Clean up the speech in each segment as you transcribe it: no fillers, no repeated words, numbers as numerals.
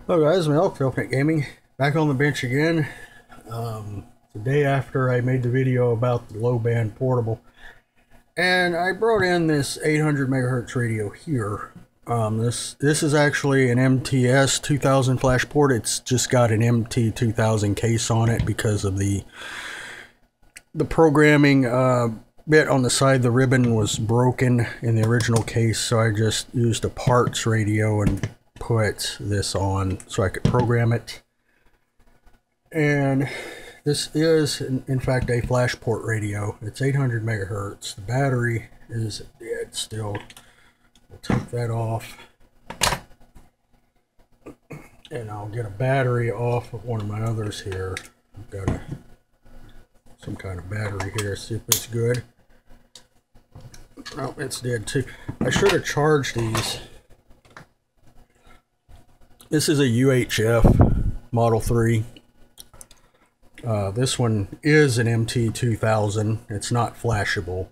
Hello guys, I'm ElfNet Gaming, back on the bench again. The day after I made the video about the low band portable, and I brought in this 800 megahertz radio here. This is actually an MTS2000 Flasport. It's just got an MT2000 case on it because of the programming bit on the side. The ribbon was broken in the original case, so I just used a parts radio and put this on so I could program it. And this is in fact a Flasport radio. It's 800 megahertz. The battery is dead still. We'll take that off and I'll get a battery off of one of my others here. I've got some kind of battery here, see if it's good. Oh, it's dead too. I should have charged these. This is a UHF Model 3. This one is an MT2000. It's not flashable.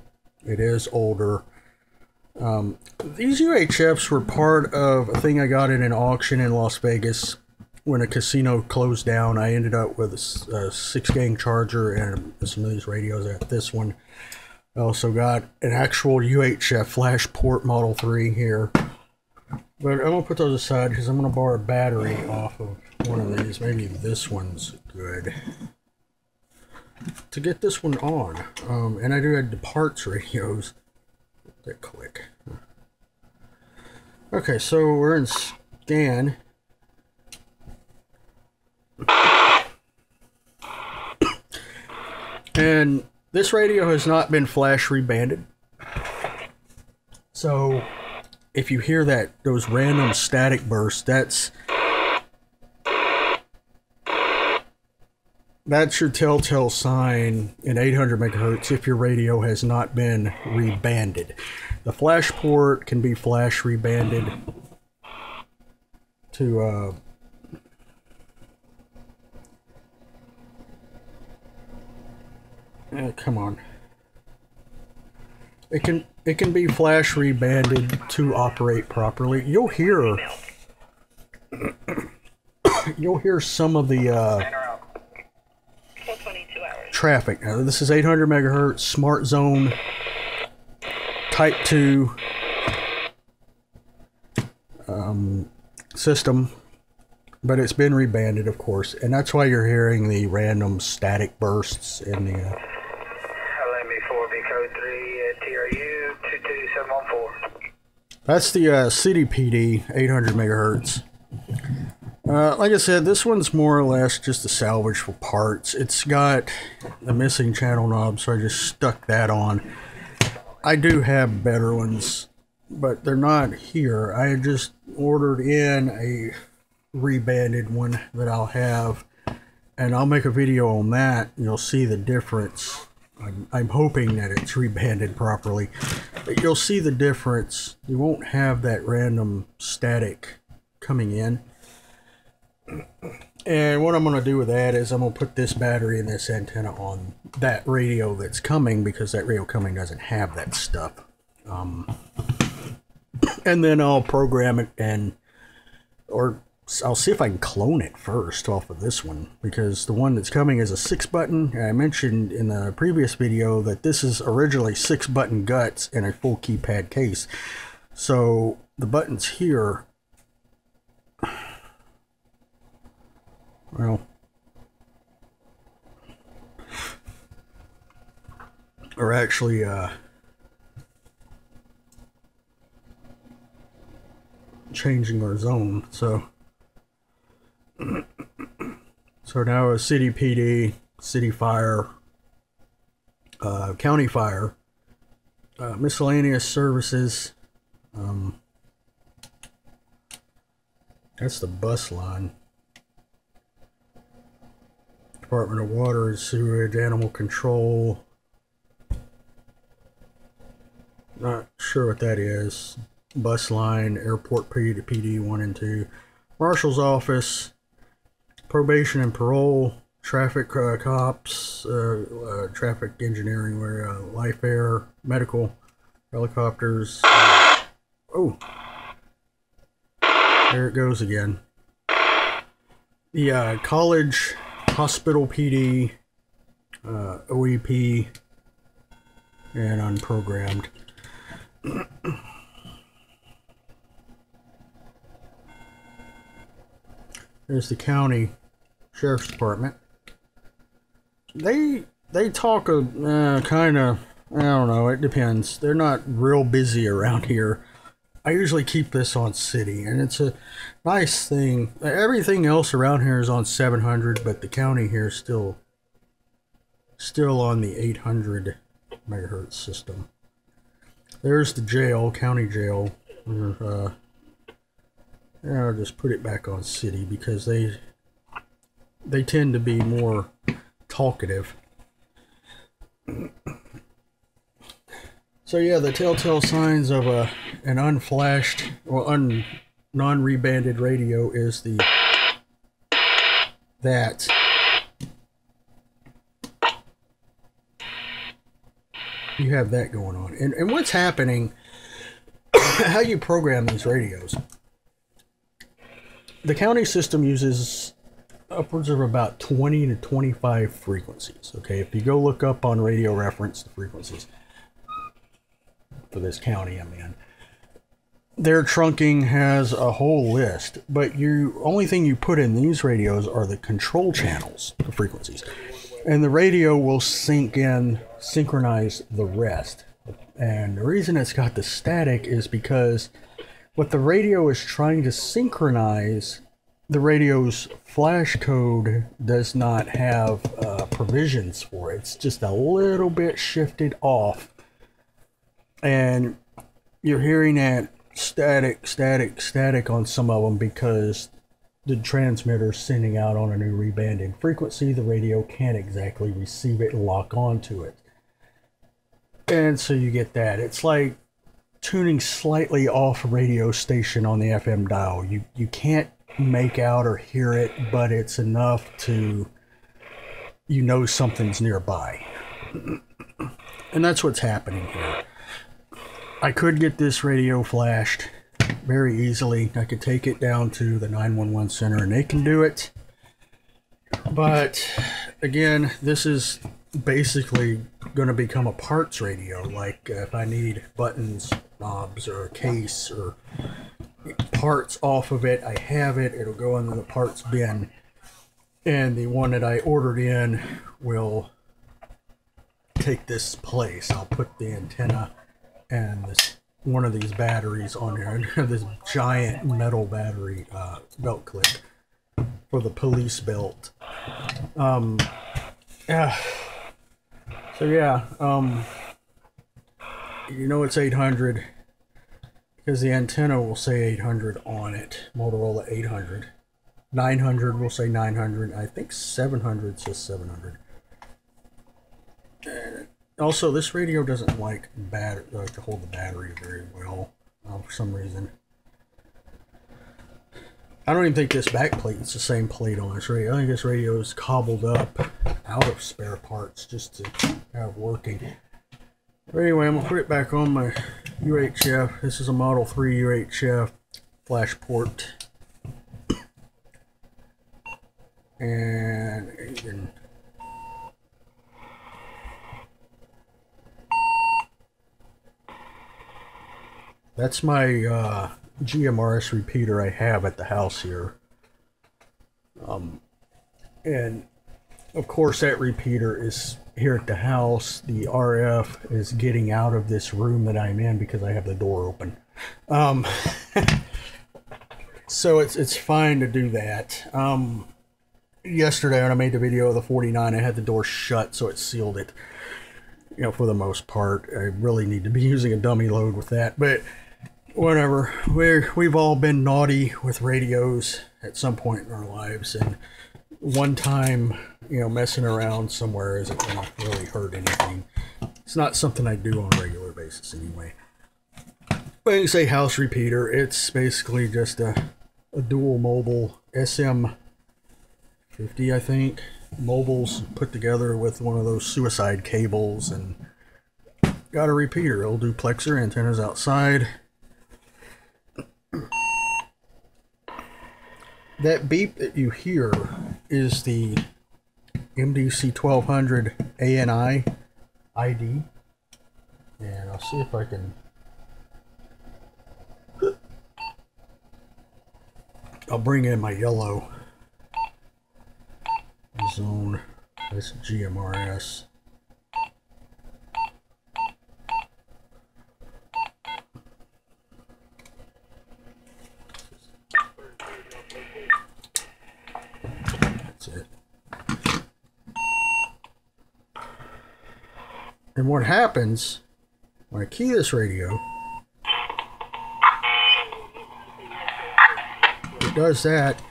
It is older. These UHFs were part of a thing I got in an auction in Las Vegas. When a casino closed down, I ended up with a 6-gang charger and some of these radios. I got this one. I also got an actual UHF Flasport Model 3 here. But I'm going to put those aside because I'm going to borrow a battery off of one of these. Maybe this one's good. To get this one on. And I do have the parts radios. That click. Okay, so we're in scan. And this radio has not been flash rebanded. So if you hear those random static bursts, that's your telltale sign in 800 megahertz if your radio has not been rebanded. The Flasport can be flash rebanded to come on. It can be flash rebanded to operate properly. You'll hear some of the traffic. Now, this is 800 megahertz smart zone type 2 system, but it's been rebanded, of course, and that's why you're hearing the random static bursts in the that's the CDPD 800 megahertz. Like I said, this one's more or less just a salvage for parts. It's got a missing channel knob, so I just stuck that on. I do have better ones, but they're not here. I just ordered in a rebanded one that I'll have, and I'll make a video on that, and you'll see the difference. I'm hoping that it's rebanded properly, but you'll see the difference. You won't have that random static coming in. And what I'm going to do with that is I'm going to put this battery and this antenna on that radio that's coming, because that radio coming doesn't have that stuff. And then I'll program it, or I'll see if I can clone it first off of this one, because the one that's coming is a 6-button. I mentioned in the previous video that this is originally 6-button guts in a full keypad case. So the buttons here, well, are actually changing our zone. So now a city PD, city fire, county fire, miscellaneous services. That's the bus line. Department of Water and Sewage, Animal Control. Not sure what that is. Bus line, Airport PD 1 and 2. Marshal's Office, Probation and Parole, Traffic Cops, Traffic Engineering, Life Air, Medical, Helicopters. Oh! There it goes again. the college, hospital PD, OEP, and unprogrammed. There's the county sheriff's department. They talk kind of, I don't know, it depends. They're not real busy around here. I usually keep this on city, and it's a nice thing. Everything else around here is on 700, but the county here is still on the 800 megahertz system. There's the jail, county jail. I'll just put it back on city because they tend to be more talkative. So yeah, the telltale signs of an unflashed or non-rebanded radio is that you have that going on. And what's happening, how you program these radios. The county system uses upwards of about 20 to 25 frequencies. Okay, if you go look up on Radio Reference the frequencies for this county I'm in, their trunking has a whole list, but only thing you put in these radios are the control channels, the frequencies, and the radio will synchronize the rest. And the reason it's got the static is because what the radio is trying to synchronize, the radio's flash code does not have provisions for it. It's just a little bit shifted off. And you're hearing that static on some of them because the transmitter's sending out on a new rebanded frequency. The radio can't exactly receive it and lock onto it. And so you get that. It's like tuning slightly off a radio station on the FM dial. You can't make out or hear it, but it's enough to, you know, something's nearby. And that's what's happening here. I could get this radio flashed very easily. I could take it down to the 911 center and they can do it. But again, this is basically going to become a parts radio. Like if I need buttons, knobs, or a case or parts off of it, I have it. It'll go into the parts bin, and the one that I ordered in will take this place. I'll put the antenna and one of these batteries on there, and have this giant metal battery belt clip for the police belt. Yeah. So yeah, you know it's 800 because the antenna will say 800 on it. Motorola 800. 900 will say 900. I think 700 says 700. And also, this radio doesn't like to hold the battery very well for some reason. I don't even think this back plate is the same plate on this radio. I think this radio is cobbled up out of spare parts just to have working. But anyway, I'm going to put it back on my UHF. This is a Model 3 UHF Flasport. And you can that's my GMRS repeater I have at the house here. And of course that repeater is here at the house. The RF is getting out of this room that I'm in because I have the door open. So it's fine to do that. Yesterday when I made the video of the 49, I had the door shut, so it sealed it. You know, for the most part. I really need to be using a dummy load with that, but whatever. We've all been naughty with radios at some point in our lives, and one time, you know, messing around somewhere isn't going to really hurt anything. It's not something I do on a regular basis anyway. When you say house repeater, it's basically just a dual mobile SM50, I think. Mobiles put together with one of those suicide cables, and got a repeater. It'll duplexer, antennas outside. That beep that you hear is the MDC1200 ANI ID. And I'll see if I can... I'll bring in my yellow zone. That's GMRS. That's it. And what happens when I key this radio, it does that,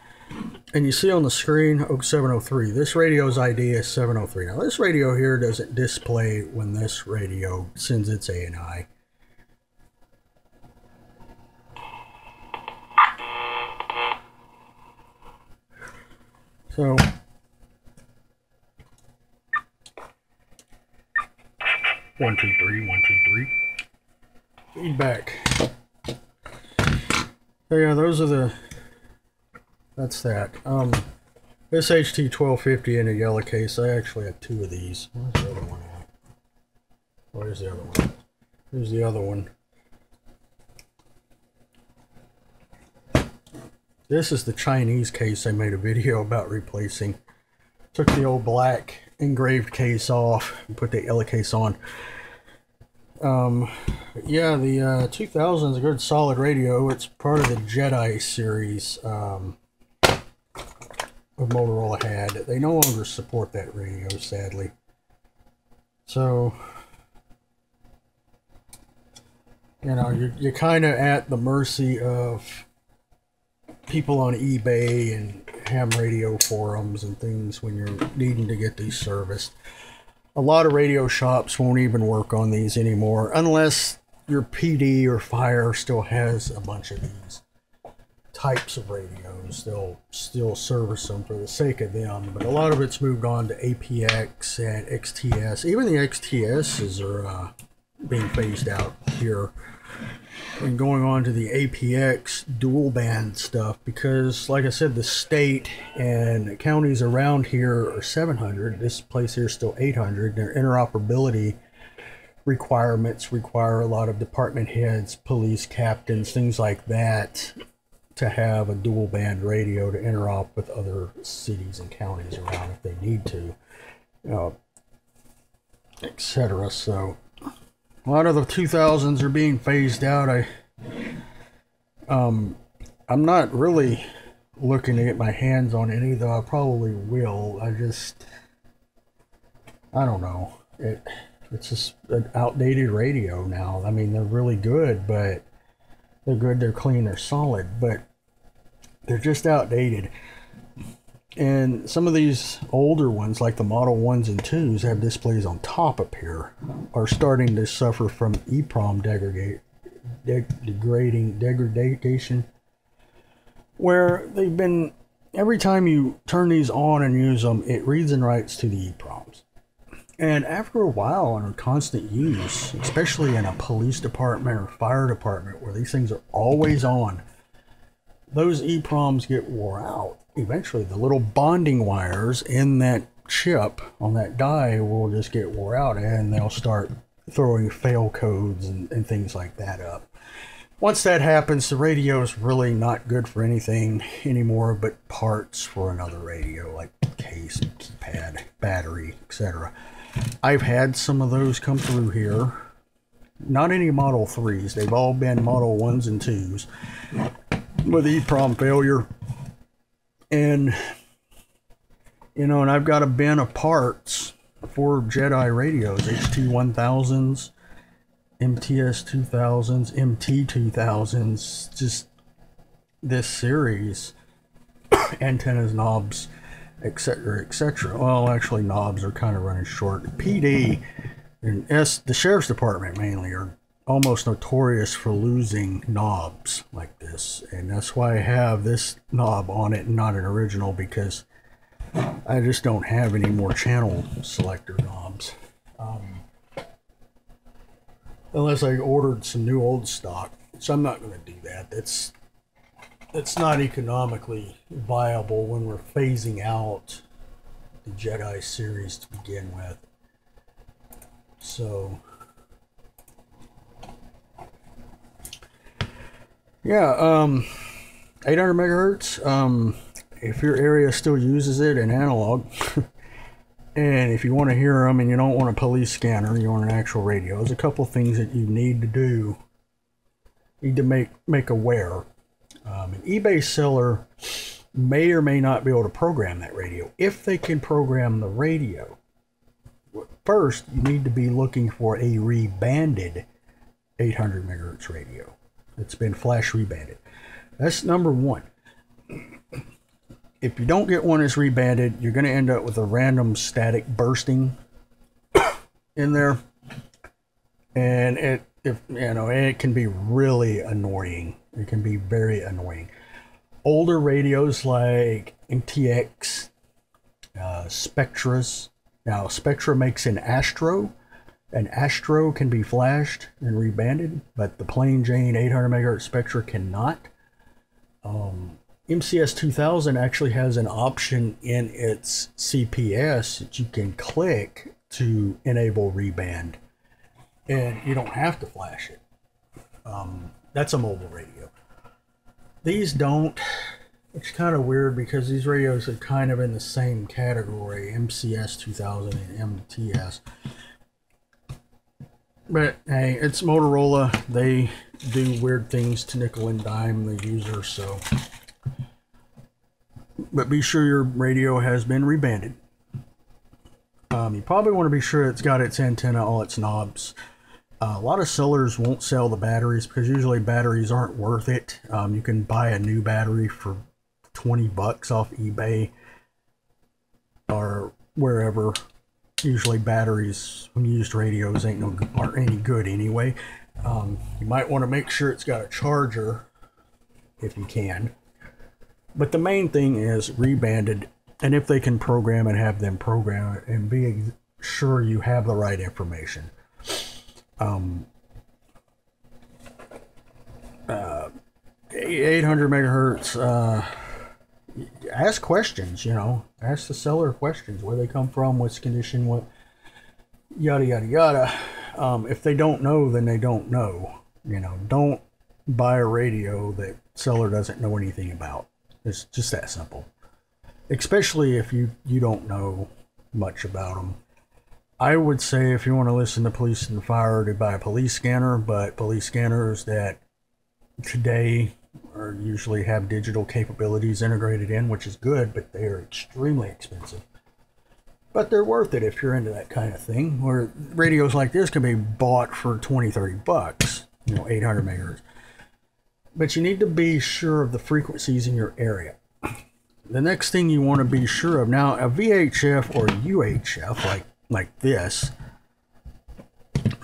and you see on the screen, 703. This radio's ID is 703. Now this radio here doesn't display when this radio sends its ANI. So, one, two, three, 1, 2, 3. Feedback. So yeah, those are the, that's that. This HT1250 in a yellow case, I actually have 2 of these. Where's the other one at? Where's the other one? Here's the other one. This is the Chinese case I made a video about replacing. Took the old black engraved case off and put the yellow case on. Yeah, the 2000 is a good solid radio. It's part of the Jedi series Motorola had. They no longer support that radio, sadly. So, you know, you're kind of at the mercy of people on eBay and ham radio forums and things when you're needing to get these serviced. A lot of radio shops won't even work on these anymore unless your PD or Fire still has a bunch of these types of radios. They'll still service them for the sake of them, but a lot of it's moved on to APX and XTS. Even the XTSs are being phased out here and going on to the APX dual band stuff, because like I said, the state and counties around here are 700. This place here is still 800. Their interoperability requirements require a lot of department heads, police captains, things like that, to have a dual band radio to interop with other cities and counties around if they need to, etc. So a lot of the 2000s are being phased out. I'm not really looking to get my hands on any, though I probably will. I don't know. It's just an outdated radio now. I mean, they're really good, but they're good, they're clean, they're solid, but they're just outdated. And some of these older ones, like the Model 1s and 2s, have displays on top up here, are starting to suffer from EEPROM degradation, where they've been, every time you turn these on and use them, it reads and writes to the EEPROMs. And after a while, under constant use, especially in a police department or fire department where these things are always on, those EEPROMs get wore out. Eventually, the little bonding wires in that chip on that die will just get wore out, and they'll start throwing fail codes and things like that up. Once that happens, the radio is really not good for anything anymore but parts for another radio, like case, keypad, battery, etc. I've had some of those come through here. Not any Model 3s. They've all been Model 1s and 2s with EEPROM failure. And, you know, and I've got a bin of parts for Jedi radios, HT1000s, MTS2000s, MT2000s, just this series, antennas, knobs, etc., etc. Well, actually, knobs are kind of running short. PD and the Sheriff's Department mainly are almost notorious for losing knobs like this, and that's why I have this knob on it and not an original, because I just don't have any more channel selector knobs, unless I ordered some new old stock, so I'm not going to do that. it's not economically viable when we're phasing out the Jedi series to begin with. So yeah, 800 megahertz. If your area still uses it in analog, and if you want to hear them and you don't want a police scanner, you want an actual radio, there's a couple things that you need to do. Need to make aware. An eBay seller may or may not be able to program that radio. If they can program the radio, first you need to be looking for a rebanded 800 megahertz radio. It's been flash rebanded. That's number one. If you don't get one that's rebanded, you're going to end up with a random static bursting in there, and it can be really annoying. It can be very annoying. Older radios like MTX, Spectras. Now Spectra makes an Astro. An Astro can be flashed and rebanded, but the plain Jane 800 megahertz Spectra cannot. MTS2000 actually has an option in its CPS that you can click to enable reband, and you don't have to flash it. That's a mobile radio. These don't. It's kind of weird because these radios are kind of in the same category, MTS2000 and MTS. But hey, it's Motorola. They do weird things to nickel and dime the user, so. But be sure your radio has been rebanded. You probably want to be sure it's got its antenna, all its knobs. A lot of sellers won't sell the batteries because usually batteries aren't worth it. You can buy a new battery for 20 bucks off eBay or wherever. Usually batteries when used radios aren't any good anyway. You might want to make sure it's got a charger if you can. But the main thing is rebanded, and if they can program it, have them program it, and be sure you have the right information. 800 megahertz. Ask questions. Ask the seller questions: where they come from, what's condition, what, yada yada yada. If they don't know, then they don't know. Don't buy a radio that seller doesn't know anything about. It's just that simple. Especially if you don't know much about them. I would say if you want to listen to police and fire, to buy a police scanner, but police scanners that today usually have digital capabilities integrated in, which is good, but they are extremely expensive. But they're worth it if you're into that kind of thing, where radios like this can be bought for 20, 30 bucks, 800 megahertz. But you need to be sure of the frequencies in your area. The next thing you want to be sure of, now a VHF or UHF, like this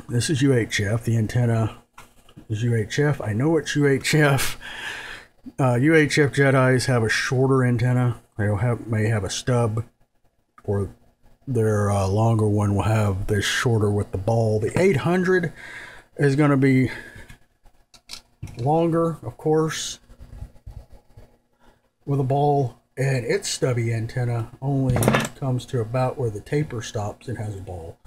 is UHF, the antenna is UHF. I know it's UHF. UHF Jedis have a shorter antenna. They may have a stub, or their longer one will have this shorter with the ball. The 800 is going to be longer, of course, with a ball, and its stubby antenna only comes to about where the taper stops and has a ball.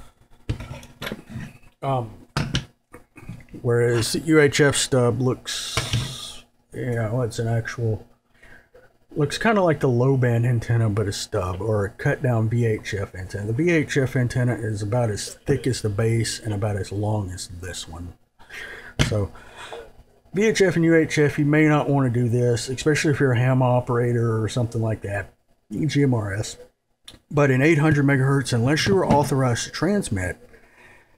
Whereas the UHF stub looks, it's an actual, looks kind of like the low band antenna, but a stub, or a cut down VHF antenna. The VHF antenna is about as thick as the base and about as long as this one. So VHF and UHF, you may not want to do this, especially if you're a ham operator or something like that. GMRS. But in 800 megahertz, unless you are authorized to transmit,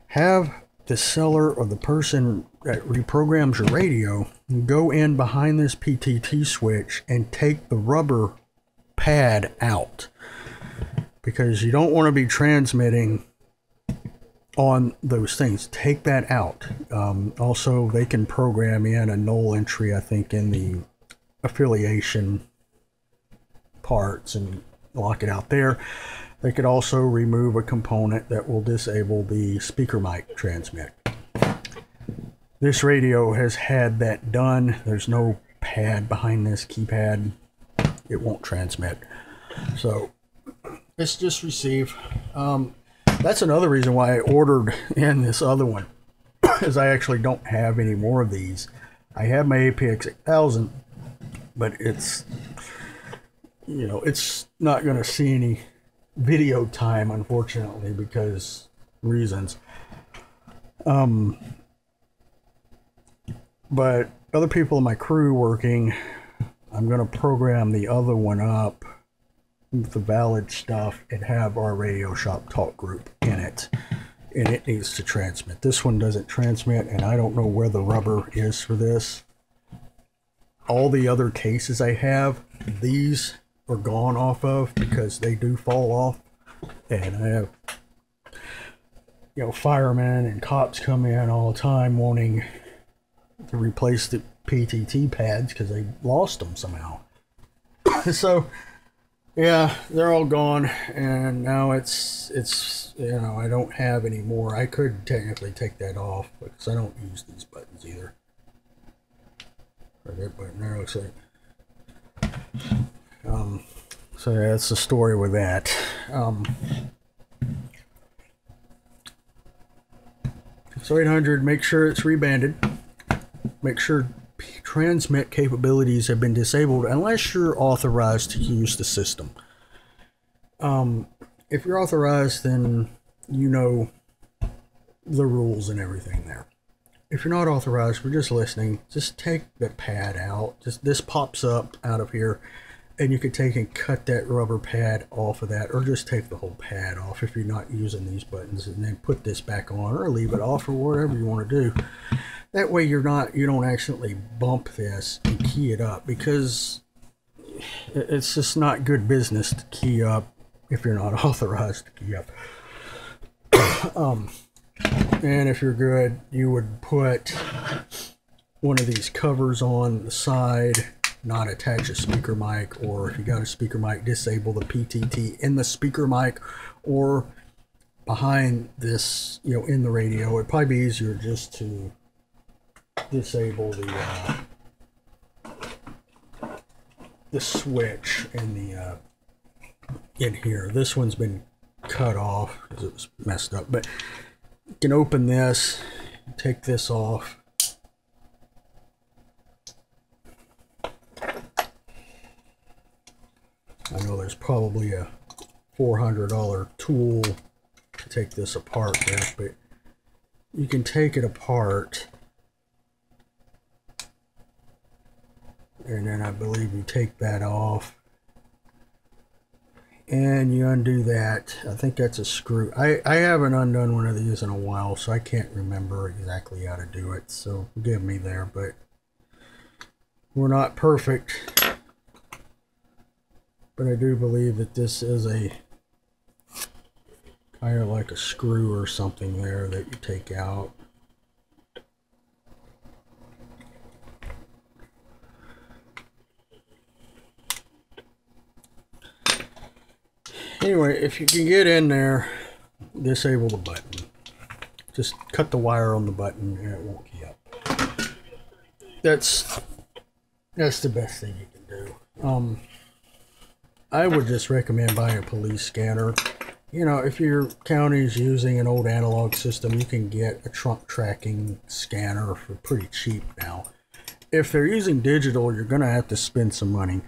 have the seller or the person that reprograms your radio go in behind this PTT switch and take the rubber pad out, because you don't want to be transmitting on those things. Take that out. Also, they can program in a null entry, I think, in the affiliation parts and lock it out there. They could also remove a component that will disable the speaker mic transmit. This radio has had that done. There's no pad behind this keypad, it won't transmit. So it's just receive. That's another reason why I ordered in this other one, is I actually don't have any more of these. I have my EEPROM, but it's, you know, it's not going to see any video time, unfortunately, because reasons. But other people in my crew working, I'm going to program the other one up with the valid stuff and have our Radio Shop talk group in it. And it needs to transmit. This one doesn't transmit, and I don't know where the rubber is for this. All the other cases I have, these are gone off of because they do fall off. And I have, you know, firemen and cops come in all the time wanting to replace the PTT pads because they lost them somehow. So yeah, they're all gone, and now it's you know, I don't have any more. I could technically take that off because I don't use these buttons either. Or that button there looks like. So yeah, that's the story with that. So 800, make sure it's rebanded. Make sure transmit capabilities have been disabled unless you're authorized to use the system. If you're authorized, then you know the rules and everything there. If you're not authorized, we're just listening, just take the pad out. Just this pops up out of here, and you could take and cut that rubber pad off of that, or just take the whole pad off if you're not using these buttons, and then put this back on, or leave it off, or whatever you want to do. That way you don't accidentally bump this and key it up, because it's just not good business to key up if you're not authorized to key up. And if you're good, you would put one of these covers on the side, not attach a speaker mic, or if you got a speaker mic, disable the PTT in the speaker mic or behind this, you know, in the radio. It'd probably be easier just to disable the switch in the in here. This one's been cut off because it was messed up, but you can open this, take this off. I know there's probably a $400 tool to take this apart with, but you can take it apart, and then I believe you take that off and you undo that. I think that's a screw. I haven't undone one of these in a while, so I can't remember exactly how to do it, so forgive me there, but we're not perfect. But I do believe that this is a kind of like a screw or something there that you take out. Anyway, if you can get in there, disable the button. Just cut the wire on the button and it won't key up. That's the best thing you can do. I would just recommend buying a police scanner. You know, if your county's using an old analog system, you can get a trunk tracking scanner for pretty cheap now. If they're using digital, you're going to have to spend some money.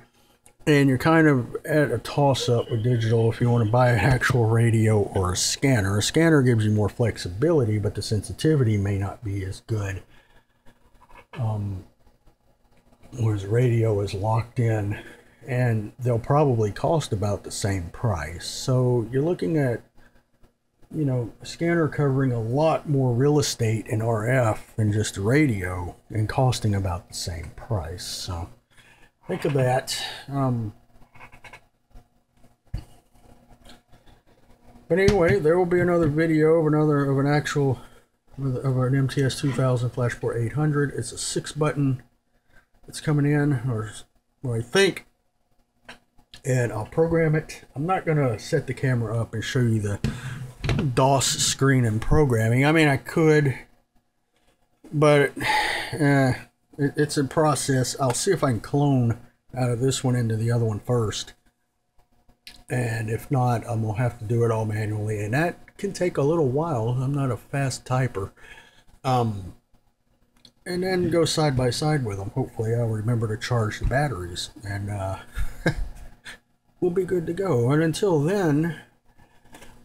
And you're kind of at a toss-up with digital if you want to buy an actual radio or a scanner. A scanner gives you more flexibility, but the sensitivity may not be as good. Whereas radio is locked in, and they'll probably cost about the same price. So you're looking at, you know, a scanner covering a lot more real estate in RF than just a radio and costing about the same price. So think of that. But anyway, there will be another video of an MTS2000 Flasport 800. It's a 6-button. It's coming in, or I think. And I'll program it. I'm not going to set the camera up and show you the DOS screen and programming. I mean, I could, but It's a process. I'll see if I can clone out of this one into the other one first. And if not, I'm going to have to do it all manually. And that can take a little while. I'm not a fast typer. And then go side by side with them. Hopefully I'll remember to charge the batteries. And we'll be good to go. And until then,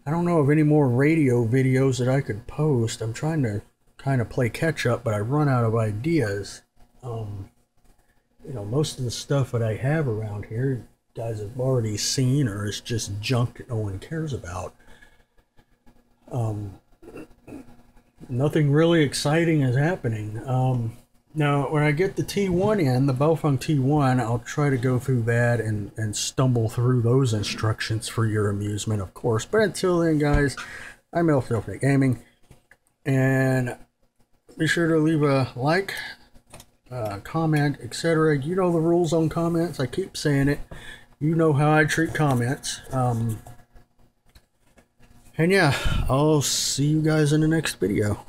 I don't know of any more radio videos that I could post. I'm trying to kind of play catch up, but I run out of ideas. You know, most of the stuff that I have around here, you guys have already seen, or it's just junk that no one cares about. Nothing really exciting is happening. Now, when I get the T1 in, the Baofeng T1, I'll try to go through that and stumble through those instructions for your amusement, of course. But until then, guys, I'm ElfNet Gaming, and be sure to leave a like, comment, etc. You know the rules on comments. I keep saying it. You know how I treat comments. And yeah, I'll see you guys in the next video.